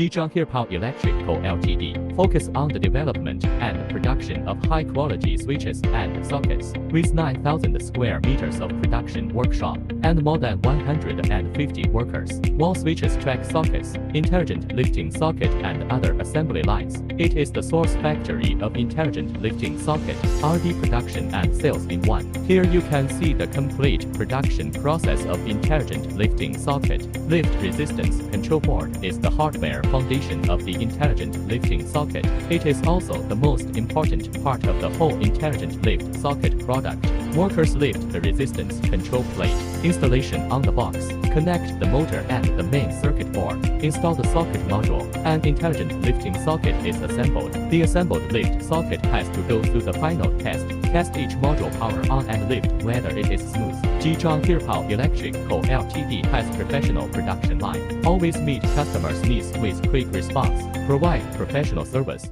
Herepow Electric Co. Ltd. focus on the development and production of high-quality switches and sockets, with 9,000 square meters of production workshop and more than 150 workers. Wall switches, track sockets, intelligent lifting socket, and other assembly lines. It is the source factory of intelligent lifting socket, R&D production and sales in one. Here you can see the complete production process of intelligent lifting socket. Lift resistance control board is the hardware foundation of the intelligent lifting socket. It is also the most important part of the whole intelligent lift socket product. Workers lift the resistance control plate. Installation on the box. Connect the motor and the main circuit board. Install the socket module. An intelligent lifting socket is assembled. The assembled lift socket has to go through the final test. Test each module power on and lift whether it is smooth. Herepow Electric Co. Ltd. has professional production line. Always meet customers' needs with quick response. Provide professional service.